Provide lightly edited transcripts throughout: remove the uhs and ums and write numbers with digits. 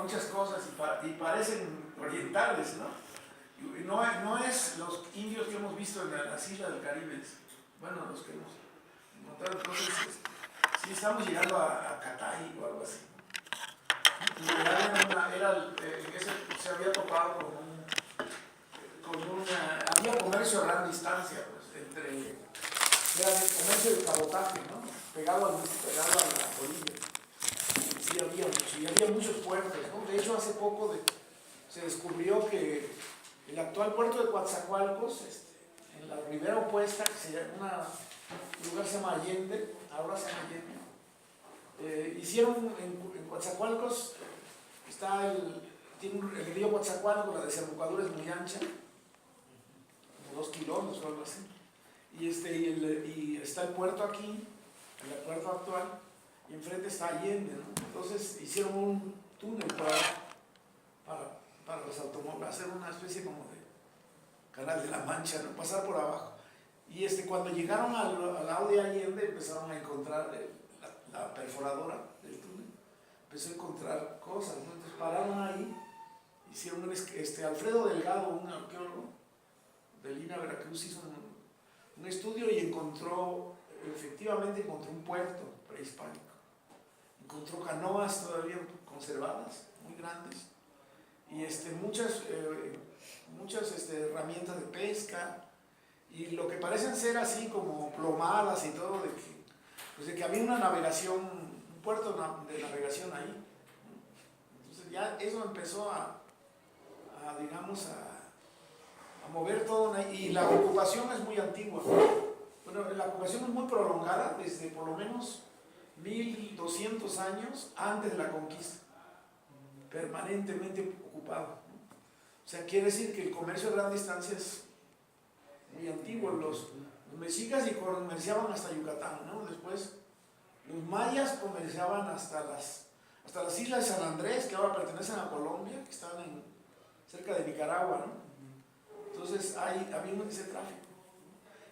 muchas cosas y parecen orientales, ¿no? Y no es los indios que hemos visto en las islas del Caribe, bueno, los que hemos encontrado. Entonces, sí estamos llegando a Catay o algo así. Se había topado había comercio a gran distancia, pues, era comercio de cabotaje, ¿no? Pegado a la orilla. Sí había mucho, y había muchos puertos, ¿no? De hecho, hace poco se descubrió que el actual puerto de Coatzacoalcos, en la ribera opuesta, un lugar se llama Allende, ahora se llama Allende, hicieron en Coatzacoalcos, tiene el río Coatzacoalcos, la desembocadura es muy ancha, como 2 kilómetros o algo así, y está el puerto aquí, el puerto actual, y enfrente está Allende, ¿no? Entonces hicieron un túnel para los automóviles, hacer una especie como de Canal de la Mancha, ¿no? Pasar por abajo. Y cuando llegaron al lado de Allende empezaron a encontrar la perforadora del túnel, empezó a encontrar cosas, ¿no? Entonces pararon ahí, hicieron Alfredo Delgado, un arqueólogo de Lina, Veracruz, hizo un estudio y efectivamente encontró un puerto prehispánico. Encontró canoas todavía conservadas, muy grandes, y muchas herramientas de pesca, y lo que parecen ser así como plomadas y todo, de que había una navegación, un puerto de navegación ahí. Entonces ya eso empezó a mover todo, y la ocupación es muy antigua. Bueno, la ocupación es muy prolongada, desde por lo menos 1200 años antes de la conquista, permanentemente ocupado. O sea, quiere decir que el comercio a gran distancia es muy antiguo. Los mexicas comerciaban hasta Yucatán, ¿no? Después los mayas comerciaban hasta las islas de San Andrés, que ahora pertenecen a Colombia, que están cerca de Nicaragua, ¿no? Entonces había ese tráfico.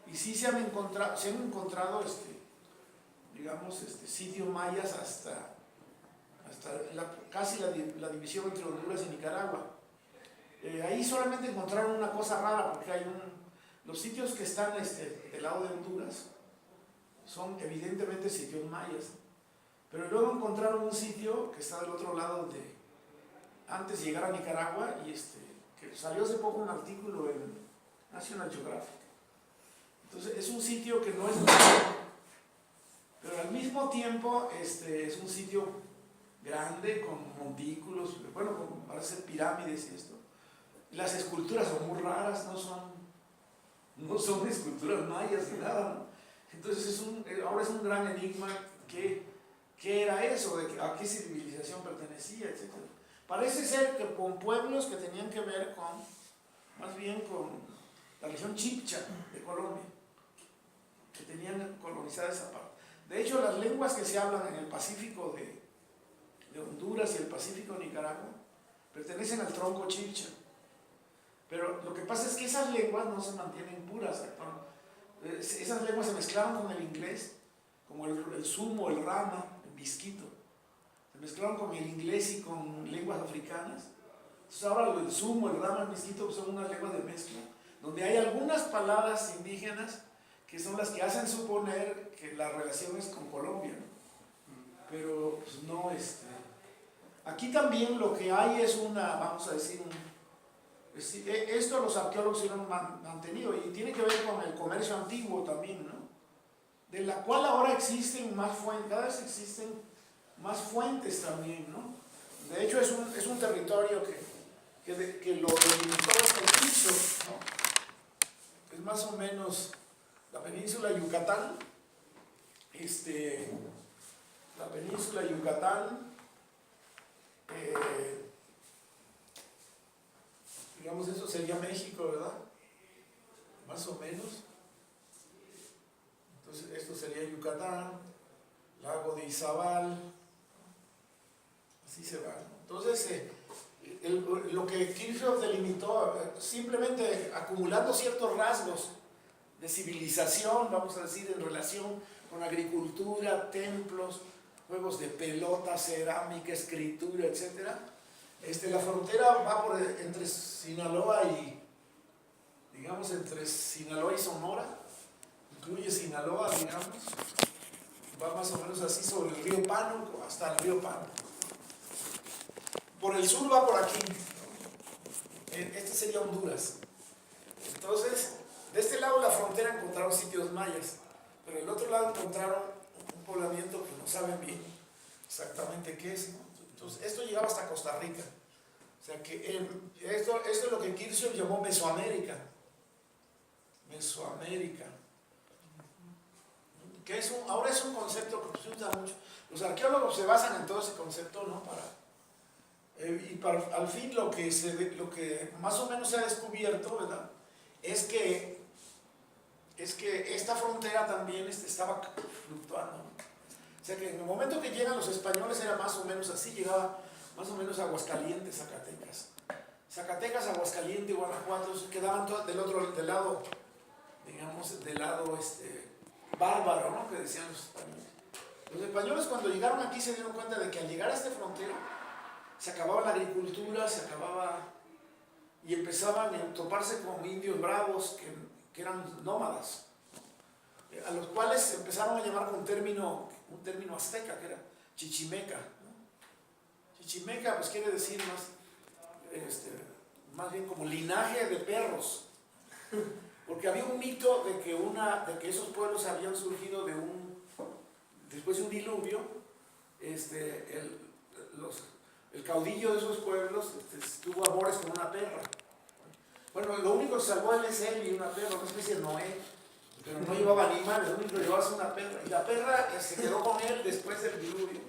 Y sí se han encontrado digamos, sitios mayas hasta casi la división entre Honduras y Nicaragua. Ahí solamente encontraron una cosa rara, porque los sitios que están del lado de Honduras son evidentemente sitios mayas, pero luego encontraron un sitio que está del otro lado antes de llegar a Nicaragua, y que salió hace poco un artículo en National Geographic. Entonces es un sitio que no es nuevo, pero al mismo tiempo es un sitio grande, con montículos, bueno, parece pirámides y esto. Las esculturas son muy raras, no son esculturas mayas ni nada, ¿no? Entonces ahora es un gran enigma qué era eso, a qué civilización pertenecía, etc. Parece ser que con pueblos que tenían que ver más bien con la región Chibcha de Colombia, que tenían colonizada esa parte. De hecho, las lenguas que se hablan en el Pacífico de Honduras y el Pacífico de Nicaragua pertenecen al tronco Chibcha. Pero lo que pasa es que esas lenguas no se mantienen puras. Esas lenguas se mezclaron con el inglés, como el sumo, el rama, el misquito. Se mezclaron con el inglés y con lenguas africanas. Entonces ahora el sumo, el rama, el misquito son unas lenguas de mezcla, donde hay algunas palabras indígenas que son las que hacen suponer que la relación es con Colombia, ¿no? Pero pues no. Aquí también lo que hay es vamos a decir, esto los arqueólogos lo han mantenido, y tiene que ver con el comercio antiguo también, ¿no? De la cual ahora existen más fuentes, cada vez existen más fuentes también, ¿no? De hecho es un territorio que lo delimitó hasta el piso, ¿no? Es más o menos la península de Yucatán, la península de Yucatán, digamos, eso sería México, ¿verdad? Más o menos. Entonces esto sería Yucatán, lago de Izabal, así se va, ¿no? Entonces lo que Kirchhoff delimitó, simplemente acumulando ciertos rasgos de civilización, vamos a decir, en relación con agricultura, templos, juegos de pelota, cerámica, escritura, etc. La frontera va entre Sinaloa y, digamos, entre Sinaloa y Sonora, incluye Sinaloa, digamos, va más o menos así sobre el río Pánuco hasta el río Pánuco. Por el sur va por aquí, este sería Honduras. Entonces, de este lado de la frontera encontraron sitios mayas, pero del otro lado encontraron un poblamiento que no saben bien exactamente qué es, ¿no? Entonces, esto llegaba hasta Costa Rica. O sea que esto es lo que Kirchhoff llamó Mesoamérica. Mesoamérica. Que ahora es un concepto que se usa mucho. Los arqueólogos se basan en todo ese concepto, ¿no? Al fin lo que más o menos se ha descubierto, ¿verdad? Es que esta frontera también estaba fluctuando, ¿no? O sea que en el momento que llegan los españoles era más o menos así, llegaba más o menos a Aguascalientes, Zacatecas, Aguascalientes, Guanajuato, quedaban del lado, digamos, del lado bárbaro, ¿no? Que decían los españoles. Los españoles cuando llegaron aquí se dieron cuenta de que al llegar a esta frontera se acababa la agricultura, y empezaban a toparse con indios bravos que eran nómadas, a los cuales empezaron a llamar con un término azteca, que era chichimeca, ¿no? Chichimeca pues quiere decir más bien como linaje de perros, porque había un mito de que esos pueblos habían surgido después de un diluvio. El caudillo de esos pueblos tuvo amores con una perra. Bueno, lo único que salvó él es él y una perra, una especie de Noé, pero no llevaba animales, lo único que llevaba es una perra. Y la perra se quedó con él después del diluvio.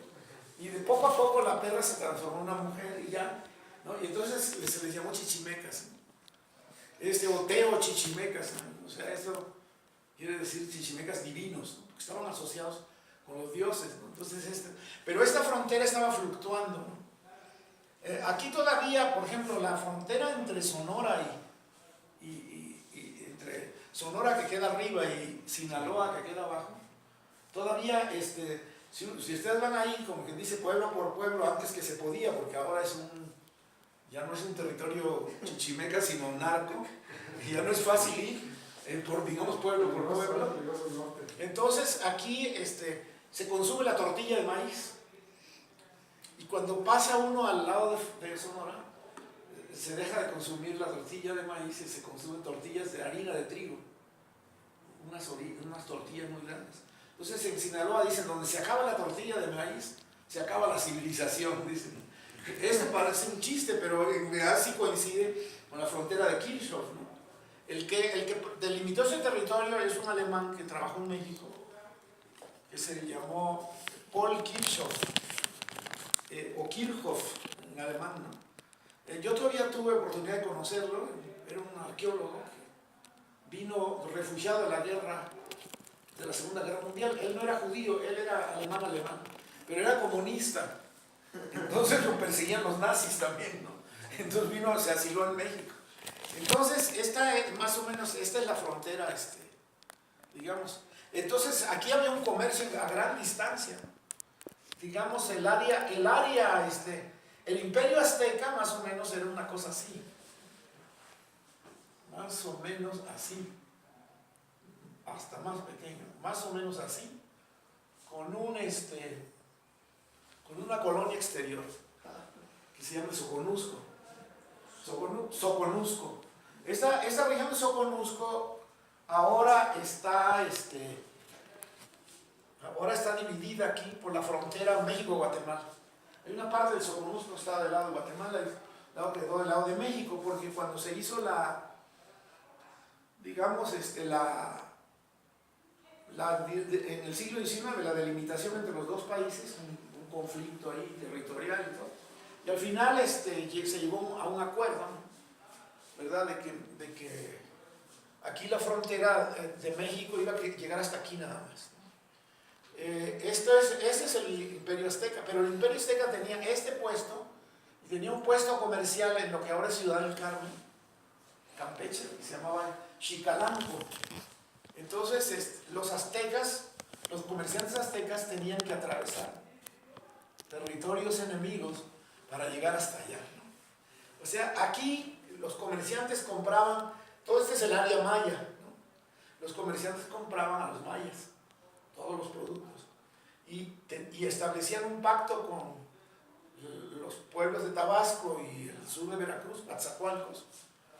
Y de poco a poco la perra se transformó en una mujer y ya, ¿no? Y entonces se les llamó chichimecas, ¿no? Oteo chichimecas, ¿no? O sea, esto quiere decir chichimecas divinos, ¿no? Porque estaban asociados con los dioses, ¿no? Entonces, pero esta frontera estaba fluctuando, ¿no? Aquí todavía, por ejemplo, la frontera entre Sonora y entre Sonora que queda arriba y Sinaloa que queda abajo, todavía, si ustedes van ahí, como quien dice pueblo por pueblo, antes que se podía, porque ahora ya no es un territorio chichimeca, sino narco, y ya no es fácil ir, digamos, pueblo por pueblo. Entonces, aquí se consume la tortilla de maíz. Y cuando pasa uno al lado de Sonora, se deja de consumir la tortilla de maíz y se consumen tortillas de harina de trigo. Unas tortillas muy grandes. Entonces en Sinaloa dicen, donde se acaba la tortilla de maíz, se acaba la civilización, dicen. Esto parece un chiste, pero en realidad sí coincide con la frontera de Kirchhoff, ¿no? El que delimitó ese territorio es un alemán que trabajó en México, que se llamó Paul Kirchhoff. O Kirchhoff en alemán, ¿no? Yo todavía tuve oportunidad de conocerlo. Era un arqueólogo que vino refugiado de la guerra, de la Segunda Guerra Mundial. Él no era judío, él era alemán, pero era comunista. Entonces lo perseguían los nazis también, ¿no? Entonces se asiló en México. Entonces, más o menos, esta es la frontera, digamos. Entonces, aquí había un comercio a gran distancia. Digamos, el imperio azteca más o menos era una cosa así. Más o menos así. Hasta más pequeño. Más o menos así. Con una colonia exterior que se llama Soconusco. Soconusco. Esta región de Soconusco ahora está dividida aquí por la frontera México-Guatemala. Hay una parte del Soconusco que está del lado de Guatemala y la otra quedó del lado de México, porque cuando se hizo en el siglo XIX, la delimitación entre los dos países, un conflicto ahí territorial y todo, y al final se llegó a un acuerdo, ¿no? ¿Verdad? De que aquí la frontera de México iba a llegar hasta aquí nada más. Este es el imperio azteca, pero el imperio azteca tenía puesto, tenía un puesto comercial en lo que ahora es Ciudad del Carmen, Campeche, que se llamaba Chicalanco. Entonces los comerciantes aztecas tenían que atravesar territorios enemigos para llegar hasta allá, ¿no? O sea, aquí los comerciantes compraban, todo este es el área maya, ¿no? Los comerciantes compraban a los mayas todos los productos y establecían un pacto con los pueblos de Tabasco y el sur de Veracruz, Coatzacoalcos,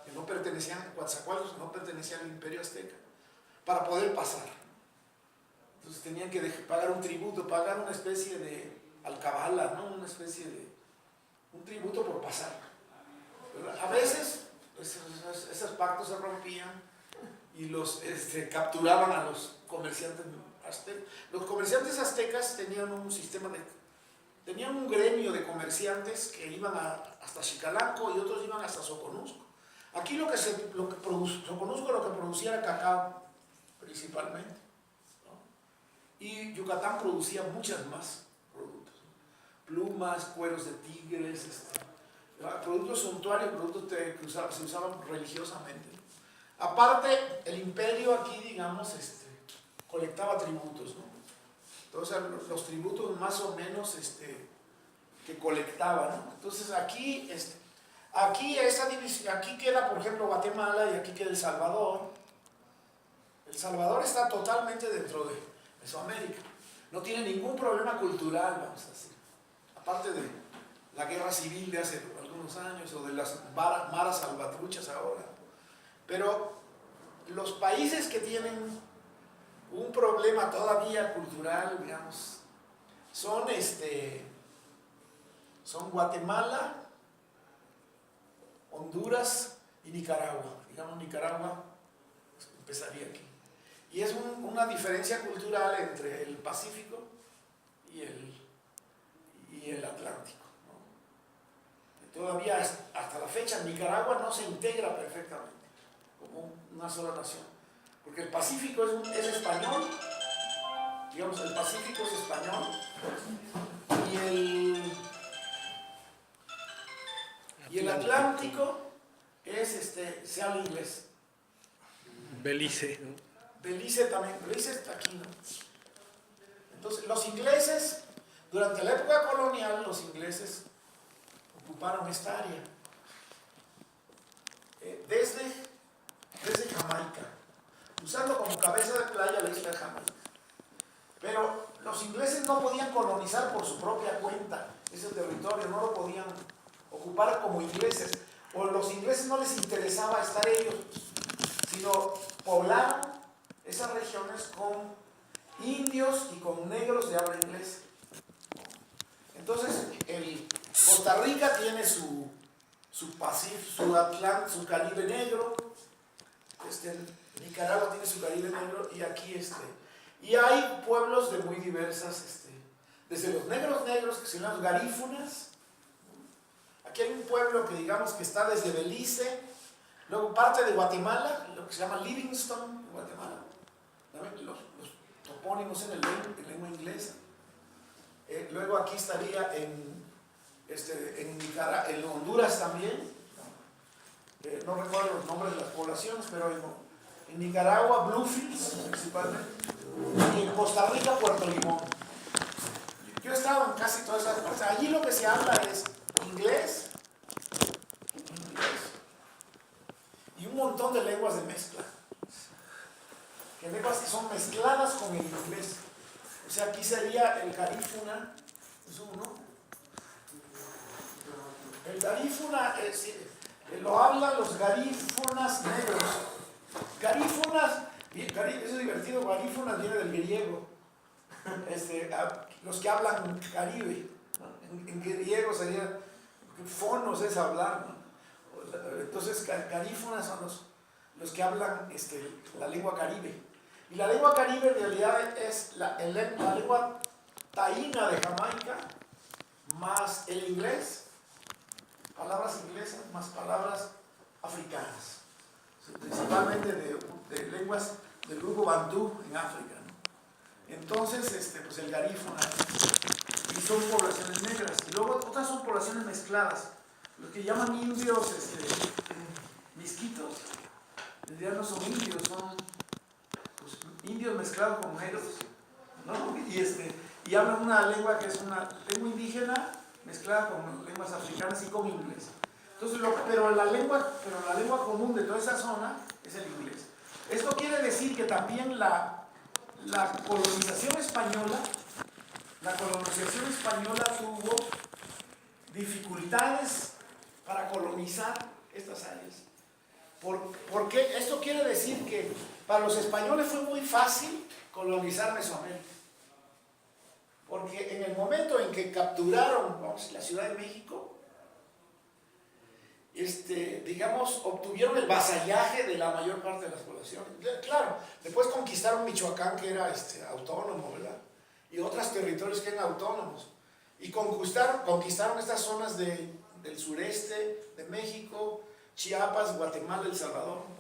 que no pertenecían, Coatzacoalcos no pertenecían al Imperio Azteca, para poder pasar. Entonces tenían que pagar un tributo, pagar una especie de alcabala, ¿no? Una especie de un tributo por pasar. Pero a veces esos pactos se rompían y los capturaban a los comerciantes aztecas. Los comerciantes aztecas tenían un sistema tenían un gremio de comerciantes que iban hasta Xicalacco y otros iban hasta Soconusco. Aquí Soconusco lo que producía era cacao, principalmente, ¿no? Y Yucatán producía muchas más productos, ¿no? Plumas, cueros de tigres, productos suntuarios, productos que se usaban religiosamente, ¿no? Aparte, el imperio aquí, digamos, colectaba tributos, ¿no? Entonces, los tributos más o menos que colectaba, ¿no? Entonces, aquí esa división, aquí queda, por ejemplo, Guatemala y aquí queda El Salvador. El Salvador está totalmente dentro de Mesoamérica. No tiene ningún problema cultural, vamos a decir. Aparte de la guerra civil de hace algunos años o de las maras salvatruchas ahora. Pero los países que tienen un problema todavía cultural, digamos, son Guatemala, Honduras y Nicaragua. Digamos, Nicaragua empezaría aquí. Y es una diferencia cultural entre el Pacífico y el Atlántico, ¿no? Todavía hasta la fecha Nicaragua no se integra perfectamente como una sola nación. Porque el Pacífico es español, digamos, el Pacífico es español y el Atlántico se habla inglés. Belice, ¿no? Belice también, Belice está aquí, ¿no? Entonces, los ingleses, durante la época colonial, los ingleses ocuparon esta área desde Jamaica, usando como cabeza de playa la isla de Jamaica. Pero los ingleses no podían colonizar por su propia cuenta ese territorio, no lo podían ocupar como ingleses, o los ingleses no les interesaba estar ellos, sino poblaron esas regiones con indios y con negros de habla inglesa. Entonces, Costa Rica tiene su Pacífico, su Caribe negro, Nicaragua tiene su Caribe negro, y aquí y hay pueblos de muy diversas, desde los negros que se llaman garífunas. Aquí hay un pueblo que digamos que está desde Belice, luego parte de Guatemala, lo que se llama Livingston, Guatemala, los topónimos en lengua inglesa. Luego aquí estaría en Honduras también, no recuerdo los nombres de las poblaciones, pero en Nicaragua, Bluefields principalmente, y en Costa Rica, Puerto Limón. Yo he estado en casi todas esas partes. Allí lo que se habla es inglés y un montón de lenguas de mezcla, que lenguas que son mezcladas con el inglés. O sea, aquí sería el garífuna, es uno. El garífuna lo hablan los garífunas negros. Garífunas, eso es divertido, garífunas viene del griego. Los que hablan Caribe, ¿no? En griego sería fonos, es hablar, ¿no? Entonces garífunas son los que hablan la lengua caribe. Y la lengua caribe en realidad es la lengua taína de Jamaica, más el inglés, palabras inglesas, más palabras africanas, principalmente de lenguas del grupo Bantú en África, ¿no? Entonces, pues el garífuna, y son poblaciones negras, y luego otras son poblaciones mezcladas, los que llaman indios misquitos, en realidad no son indios, son pues, indios mezclados con negros, ¿no? Y hablan una lengua que es una lengua indígena mezclada con lenguas africanas y con inglés. Entonces, pero la lengua común de toda esa zona es el inglés. Esto quiere decir que también la colonización española tuvo dificultades para colonizar estas áreas. Porque esto quiere decir que para los españoles fue muy fácil colonizar Mesoamérica. Porque en el momento en que capturaron, la Ciudad de México, digamos, obtuvieron el vasallaje de la mayor parte de las poblaciones. Claro, después conquistaron Michoacán, que era autónomo, ¿verdad? Y otros territorios que eran autónomos. Y conquistaron estas zonas del sureste de México, Chiapas, Guatemala, El Salvador, ¿no?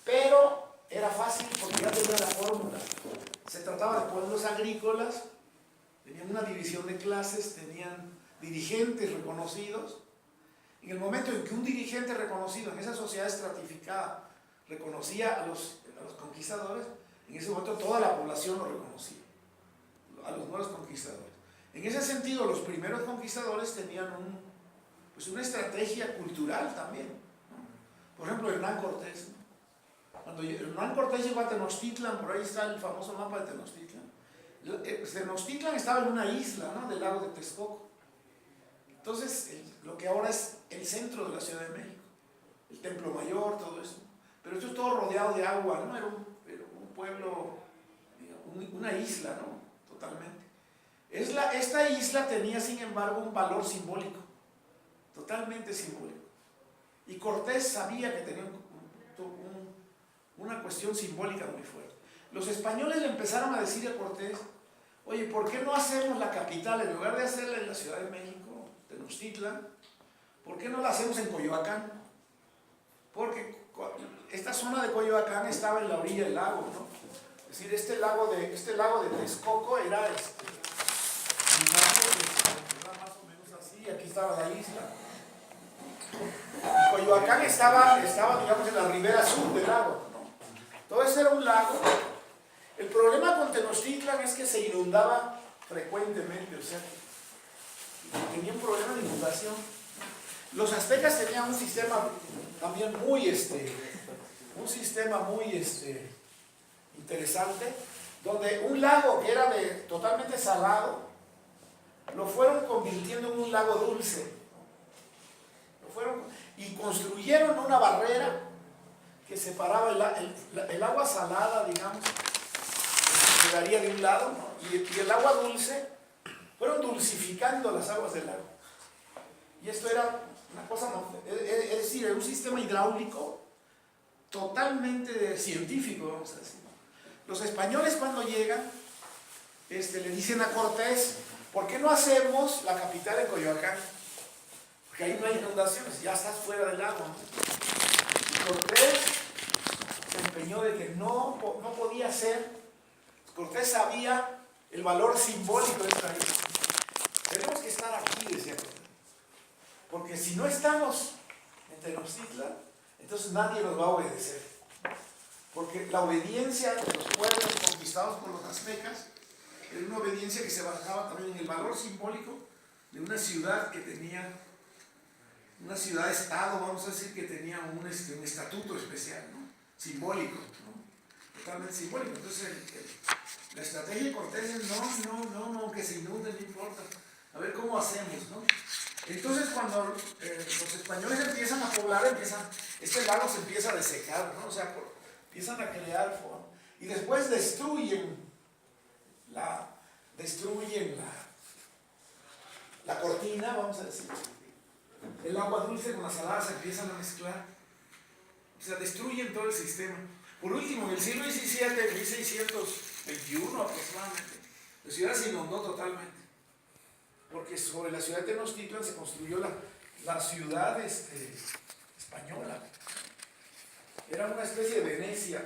Pero era fácil porque ya tenía la fórmula. Se trataba de pueblos agrícolas, tenían una división de clases, tenían dirigentes reconocidos. En el momento en que un dirigente reconocido en esa sociedad estratificada reconocía a los conquistadores, en ese momento toda la población lo reconocía, a los nuevos conquistadores. En ese sentido, los primeros conquistadores tenían una estrategia cultural también, ¿no? Por ejemplo, Hernán Cortés, ¿no? Cuando Hernán Cortés llegó a Tenochtitlan, por ahí está el famoso mapa de Tenochtitlan. Tenochtitlan estaba en una isla, ¿no?, del lago de Texcoco. Entonces, lo que ahora es el centro de la Ciudad de México, el Templo Mayor, todo eso. Pero esto es todo rodeado de agua, ¿no? Era un pueblo, una isla, ¿no? Totalmente. Esta isla tenía, sin embargo, un valor simbólico, totalmente simbólico. Y Cortés sabía que tenía una cuestión simbólica muy fuerte. Los españoles le empezaron a decir a Cortés: oye, ¿por qué no hacemos la capital, en lugar de hacerla en la Ciudad de México, Tenochtitlan, ¿por qué no la hacemos en Coyoacán? Porque esta zona de Coyoacán estaba en la orilla del lago, ¿no? Es decir, este lago de Texcoco era más o menos así, aquí estaba la isla. Y Coyoacán estaba, digamos, en la ribera sur del lago, ¿no? Todo ese era un lago. El problema con Tenochtitlan es que se inundaba frecuentemente, o sea, tenía un problema de inundación. Los aztecas tenían un sistema también muy interesante, donde un lago que era totalmente salado, lo fueron convirtiendo en un lago dulce. Y construyeron una barrera que separaba el agua salada, digamos, que quedaría de un lado, ¿no? y el agua dulce. Fueron dulcificando las aguas del lago. Y esto era una cosa, es decir, era un sistema hidráulico totalmente científico, vamos a decir. Los españoles, cuando llegan, le dicen a Cortés: ¿por qué no hacemos la capital en Coyoacán? Porque ahí no hay inundaciones, ya estás fuera del lago, ¿no? Y Cortés se empeñó de que no podía ser. Cortés sabía el valor simbólico de esta isla. Tenemos que estar aquí, decía Cortés, porque si no estamos en Tenochtitlan, entonces nadie nos va a obedecer. Porque la obediencia de los pueblos conquistados por los aztecas era una obediencia que se basaba también en el valor simbólico de una ciudad que tenía, una ciudad-estado, vamos a decir, que tenía un estatuto especial, ¿no? Simbólico, ¿no? Totalmente simbólico. Entonces, la estrategia de Cortés es: no, que se inunde, no importa. A ver cómo hacemos, ¿no? Entonces, cuando los españoles empiezan a poblar, este lago se empieza a desecar, ¿no? O sea, empiezan a crear forma. Y después destruyen la cortina, vamos a decir. El agua dulce con la salada se empiezan a mezclar. O sea, destruyen todo el sistema. Por último, en el siglo XVII, 1621 aproximadamente, la ciudad se inundó totalmente. Porque sobre la ciudad de Tenochtitlan se construyó la ciudad española. Era una especie de Venecia.